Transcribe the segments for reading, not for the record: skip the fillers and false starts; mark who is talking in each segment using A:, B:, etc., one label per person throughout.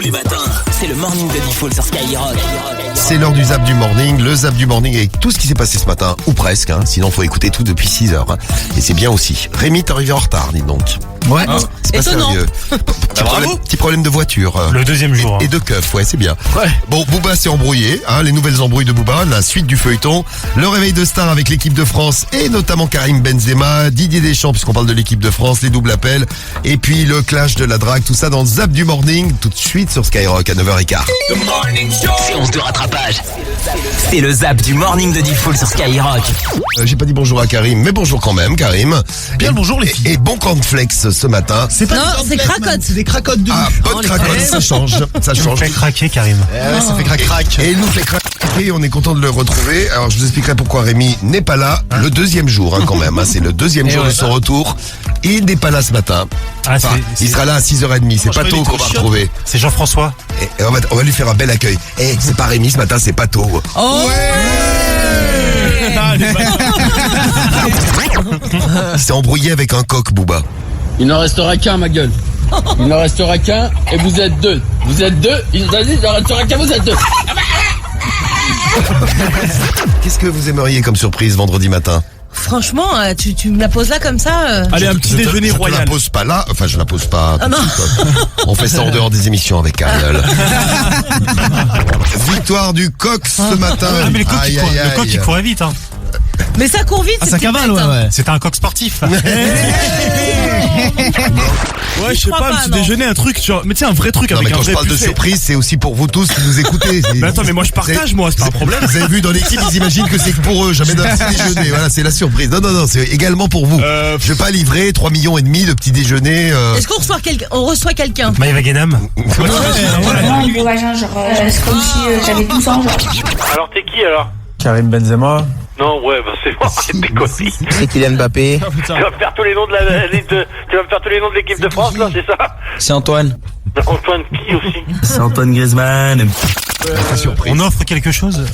A: Tous les matins, c'est le morning de Diffoul sur Skyrock.
B: C'est l'heure du Zap du Morning, le Zap du Morning avec tout ce qui s'est passé ce matin, ou presque, sinon faut écouter tout depuis 6 heures. Et c'est bien aussi. Rémi, t'es arrivé en retard, dis donc.
C: Ouais.
B: C'est pas
D: Étonnant.
B: sérieux. Petit problème de voiture.
C: Le deuxième jour.
B: Et de keuf, ouais, c'est bien.
C: Ouais.
B: Bon, Booba s'est embrouillé, les nouvelles embrouilles de Booba, la suite du feuilleton, le réveil de star avec l'équipe de France et notamment Karim Benzema, Didier Deschamps puisqu'on parle de l'équipe de France, les doubles appels, et puis le clash de la drague, tout ça dans le Zap du Morning, tout de suite sur Skyrock à 9h15.
A: Séance de rattrapage. C'est le Zap du morning de Diffoul sur Skyrock.
B: J'ai pas dit bonjour à Karim, mais bonjour quand même, Karim.
C: Bien le bonjour les filles.
B: Et bon cornflakes ce matin.
C: C'est pas
D: Non,
C: des
D: c'est
C: cornflakes,
D: cracotte.
C: man, c'est des cracottes de
B: Ah,
C: ouf.
B: bonne cracotte, ça change, ça
C: Ça
B: change.
C: fait craquer Karim. Ouais, ça fait crac.
B: Et il nous fait craquer, on est content de le retrouver. Alors je vous expliquerai pourquoi Rémi n'est pas là le deuxième jour quand même. C'est le deuxième jour de son retour. Il n'est pas là ce matin.
C: Ah,
B: Enfin, il sera là à 6h30, c'est pas tôt qu'on va retrouver.
C: C'est Jean-François.
B: Et on va lui faire un bel accueil. C'est pas Rémi ce matin, c'est pas tôt.
D: Oh
B: Il s'est embrouillé avec un coq, Booba.
E: Il n'en restera qu'un, ma gueule. Il n'en restera qu'un et vous êtes deux. Vous êtes deux, il n'en restera qu'un, vous êtes deux.
B: Qu'est-ce que vous aimeriez comme surprise vendredi matin?
D: Franchement, tu me la poses là comme ça
C: Allez, un petit déjeuner
B: Je te
C: royal.
B: la pose pas là, enfin je la pose pas tout de
D: non.
B: suite. On fait ça en dehors des émissions avec Ariel. Victoire du coq ce matin.
C: Ah, mais le coq, il courait vite.
D: Mais ça court vite,
C: ça cavale, ouais. C'était un coq sportif.
F: Ouais, je sais
D: crois
F: pas, un
D: pas,
F: petit
D: non.
F: déjeuner, un truc, genre, mais tu sais, un vrai truc
B: Non
F: avec
B: mais
F: un
B: quand je
F: vrai
B: parle de
F: buffet.
B: surprise, c'est aussi pour vous tous qui nous écoutez.
F: Mais attends, mais moi je partage, moi, c'est pas un problème.
B: Vous avez vu dans l'équipe, ils imaginent que c'est que pour eux, jamais d'un petit déjeuner. Voilà, c'est la surprise. Non, c'est également pour vous. Je vais pas livrer 3,5 millions de petits déjeuners.
D: Est-ce qu'on reçoit quelqu'un
C: Maëva Guénam.
G: Non, du vagin, genre, c'est comme si j'avais 12 ans, genre.
H: Alors t'es qui alors?
I: Karim Benzema,
H: Non ouais bah c'est moi, arrête tes conneries.
I: c'est Kylian Mbappé,
H: Tu vas me faire tous les noms de tu vas me faire tous les noms de l'équipe de France là, c'est ça?
I: c'est Antoine.
H: Antoine qui aussi?
I: C'est Antoine Griezmann.
B: Surprise.
C: On offre quelque chose?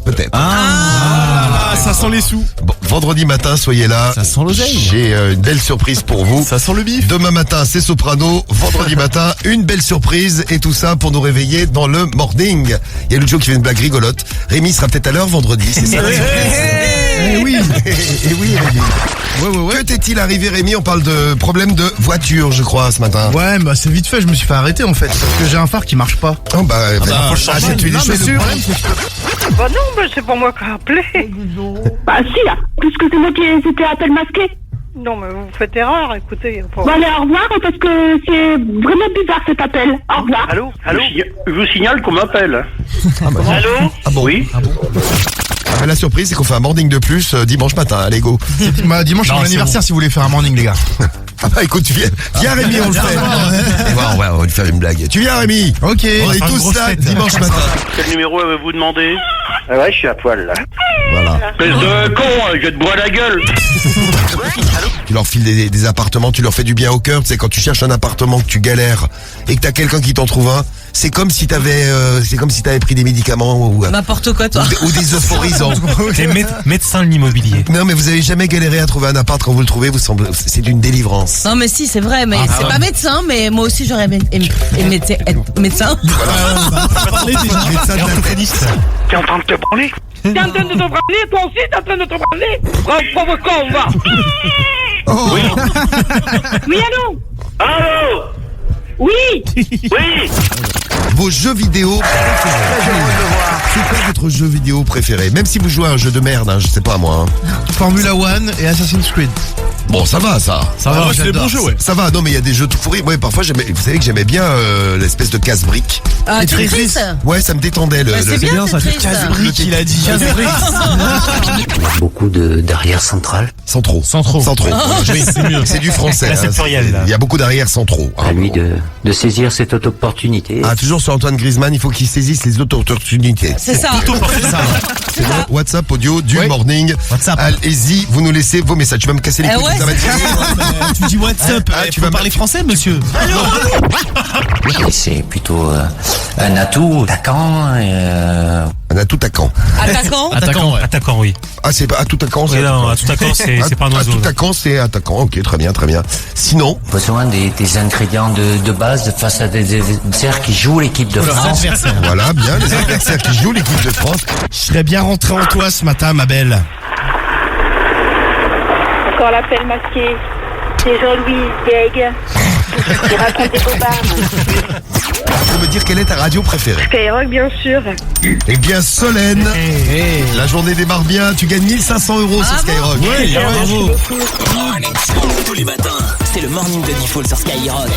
B: Peut-être.
F: Ah, ça sent les sous.
B: Bon, vendredi matin, soyez là.
F: Ça sent l'oseille.
B: J'ai une belle surprise pour vous.
F: Ça sent le bif.
B: Demain matin, c'est Soprano. Vendredi matin, une belle surprise. Et tout ça pour nous réveiller dans le morning. Il y a Lucio qui fait une blague rigolote. Rémi sera peut-être à l'heure vendredi, c'est ça la surprise.
C: oui.
B: Et oui, Rémi. Que t'est-il arrivé, Rémi? On parle de problème de voiture, je crois, ce matin.
J: Ouais, bah c'est vite fait, je me suis fait arrêter en fait, parce que j'ai un phare qui marche pas.
B: Oh, faut
C: changer.
B: tu
J: Non, mais le problème, c'est
H: Bah non, bah c'est pas moi qui ai appelé.
G: Bah si, là, puisque c'est moi qui c'était appel masqué.
H: Non mais vous faites erreur, écoutez.
G: Bon allez, au revoir, parce que c'est vraiment bizarre cet appel. Au revoir.
H: Allô? Je vous signale qu'on m'appelle. Allô?
B: Ah bon?
H: Oui.
B: La surprise, c'est qu'on fait un morning de plus dimanche matin. Allez, go.
J: Bah, dimanche, c'est
C: Non,
J: mon
C: c'est
J: anniversaire si vous voulez faire un morning, les gars.
B: Ah bah écoute, viens Rémi, on le fait. Et voilà, on va lui faire une blague. Tu viens, Rémi?
J: Ok.
B: On est
C: faire une
B: tous
C: grosse
B: là
C: fête.
B: dimanche matin.
H: Quel numéro avez-vous demandé? Ah ouais, je suis à poil là.
B: Voilà.
H: Espèce de con, je vais te boire la gueule.
B: Tu leur files des appartements, tu leur fais du bien au cœur. Tu sais, quand tu cherches un appartement, que tu galères et que t'as quelqu'un qui t'en trouve un, c'est comme si t'avais pris des médicaments ou
D: N'importe quoi, toi.
B: des euphorisants.
C: T'es médecin de l'immobilier.
B: Non, mais vous avez jamais galéré à trouver un appart. Quand vous le trouvez, c'est une délivrance.
D: Non, mais si, c'est vrai, mais c'est pas médecin, mais moi aussi j'aurais aimé être médecin.
B: Médecin de la
C: Orthopédiste.
H: T'es en train de te branler? T'es en train de te branler? Toi aussi t'es en train de te branler? Provoquant, on va.
G: Oui, allô?
H: Allô?
G: Oui.
H: Oui.
B: Vos jeux vidéo préférés. C'est quoi votre jeu vidéo préféré? Même si vous jouez à un jeu de merde, je sais pas moi.
J: Formula One et Assassin's Creed.
B: Bon, ça va, ça.
J: Ça
F: Ah ouais, c'est des bons jeux, ouais.
B: Ça va, non mais il y a des jeux tout pourris. Ouais, parfois vous savez que j'aimais bien l'espèce de casse-brique.
D: Ah, Tetris.
B: Ouais, ça me détendait
D: Bah, c'est bien, Tetris.
J: Il a dit.
I: Beaucoup d'arrière centrale.
B: Centraux.
C: Centraux.
B: Oui, c'est mieux. C'est du français.
C: Là, c'est pluriel, là.
B: Il y a beaucoup d'arrières centraux.
I: À lui de saisir cette opportunité.
B: Ah, toujours sur Antoine Griezmann, il faut qu'il saisisse les opportunités.
D: C'est ça.
B: C'est le WhatsApp audio du morning.
C: WhatsApp.
B: Allez-y, vous nous laissez vos messages. Tu vas me casser les couilles.
D: ouais,
B: ça va
D: c'est
B: être...
C: Tu dis WhatsApp.
B: tu vas parler
C: français, monsieur?
I: Et c'est plutôt un atout, attaquant.
B: Un atout-attaquant.
D: Attaquant.
F: Attaquant, ouais.
C: Attaquant, oui.
B: Ah, c'est pas atout-attaquant,
C: Oui,
B: c'est
C: non, attaquant, c'est pas un oiseau.
B: Atout-attaquant, c'est attaquant. Ok, très bien, très bien. Sinon,
I: Besoin des ingrédients de base face à des adversaires qui jouent l'équipe de France.
B: voilà, bien, les adversaires qui jouent l'équipe de France.
J: Je serais bien rentré en toi ce matin, ma belle.
G: Encore l'appel masqué. C'est Jean-Louis Deg. Il raconte des bobards.
B: Tu peux me dire quelle est ta radio préférée?
G: Skyrock, bien sûr.
B: Eh bien, Solène, la journée démarre bien, tu gagnes 1500 € sur Skyrock.
F: Bravo.
A: Tous les matins, c'est le morning de Diffoul sur Skyrock.